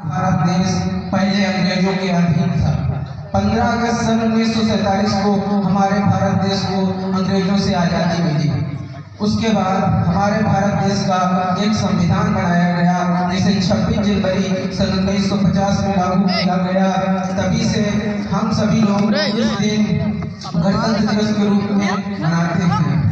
भारत देश पहले अंग्रेजों के अधीन था। 15 अगस्त सन 1947 को हमारे भारत देश को अंग्रेजों से आज़ादी मिली। उसके बाद हमारे भारत देश का एक संविधान बनाया गया, जिसे 26 जनवरी सन 1950 में लागू किया गया। तभी से हम सभी लोग इस दिन गणतंत्र दिवस के रूप में मनाते हैं।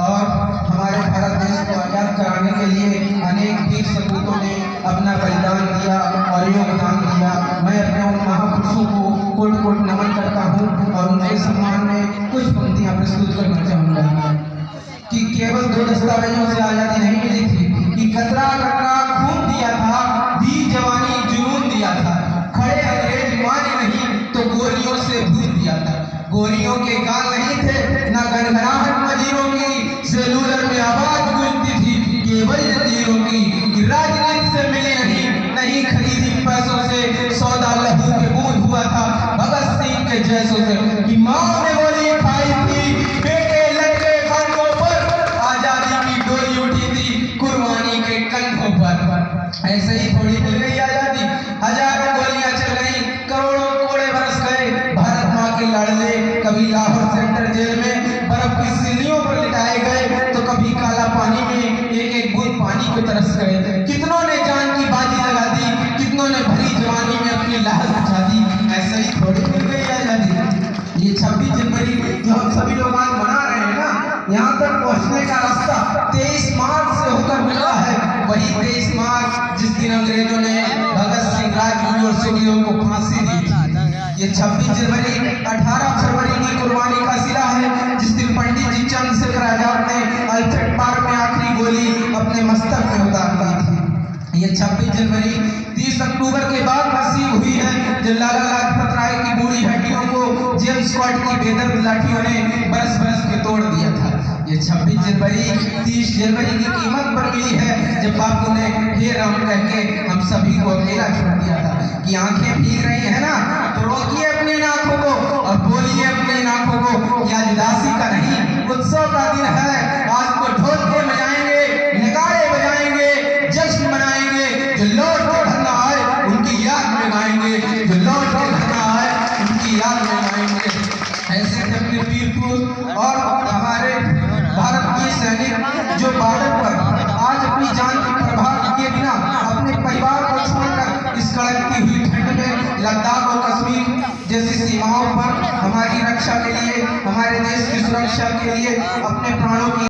और हमारे भारत देश को आज़ाद कराने के लिए अनेक वीर सपूतों ने अपना बलिदान दिया और योगदान दिया। मैं अपने उन महापुरुषों को कोट कोट नमन करता हूँ और उनके सम्मान में कुछ पंक्तियाँ प्रस्तुत करना चाहूँगा कि केवल 2 दस्तावेजों से आज़ादी नहीं मिली थी, कि कतरा कतरा खून दिया था, वीर जवानी जुनून दिया था, खड़े अंग्रेज माने नहीं तो गोलियों से भून दिया था। गोलियों के गाल नहीं थे, न गनगनाहट मजीरों की, सेलूलर में आवाज गूंजती थी केवल जंजीरों की। राजनीति से मिली नहीं खरीदी पैसों से, सौदा लहू के बूंद हुआ था भगत सिंह के जैसों से। कि माँ ने गोली खाई थी, बेटे लड़के खानों पर, आजादी की डोरी उठी थी कुर्बानी के कंधों पर। ऐसे ही थोड़ी मिल गई आजादी, हजारों गोलियां चल गई, करोड़ों कोड़े बरस गए। भारत माँ के लाडले कभी लाहौर सेंट्रल जेल में बर्फ की सिल्लियों पर लिटाए गए, तो कभी काला पानी में एक एक बूंद पानी को तरस गए। कितनों ने जान की बाजी लगा दी, कितनों ने भरी जवानी में अपनी लहर बुझा दी। ऐसे ही थोड़ी मिल गई आजादी। ये 26 जनवरी जो हम सभी लोग आज मना रहे हैं ना, यहाँ तक पहुँचने का रास्ता 23 मार्च से होकर मिला है। वही 23 मार्च जिस दिन अंग्रेजों ने भगत सिंह, राजगुरु और सुखदेव को फांसी दी थी। ये 26 जनवरी 18 फरवरी की कुर्बानी का सिला है, जिस दिन पंडित जी चंद्रशेखर आजाद ने अल्फ्रेड पार्क में आखिरी गोली अपने मस्तक में उतार दी थी। ये 26 जनवरी 30 अक्टूबर के बाद नसीब हुई है, जब लाला लाजपत राय की बूढ़ी हड्डियों को जेम्स स्कॉट की बेदर्द लाठियों ने बरस बरस के तोड़ दिया था। ये 26 जनवरी 30 जनवरी की कीमत पर मिली है, जब बापू ने हे राम कह के हम सभी को अकेला छोड़ दिया था। कि आंखें भीग रही है ना, तो रोकिए अपनी आंखों को और बोलिए अपनी आंखों को, यह उदासी का नहीं उत्सव का दिन है। आज को ढोल के बजाएंगे, नगाड़े बजाएंगे, जश्न मनाएंगे। जो लौट के घर ना आए उनकी याद में गाएंगे, जो लौट के घर ना आए उनकी याद में गाएंगे। ऐसे अपने वीर पुरुष और हमारे भारत के सैनिक जो बॉर्डर पर आज अपनी जान की परवाह किए बिना अपने परिवार को छोड़कर इस कड़कती हुई ठंड में लद्दाख और कश्मीर जैसी सीमाओं पर हमारी रक्षा के लिए, हमारे देश की सुरक्षा के लिए अपने प्राणों की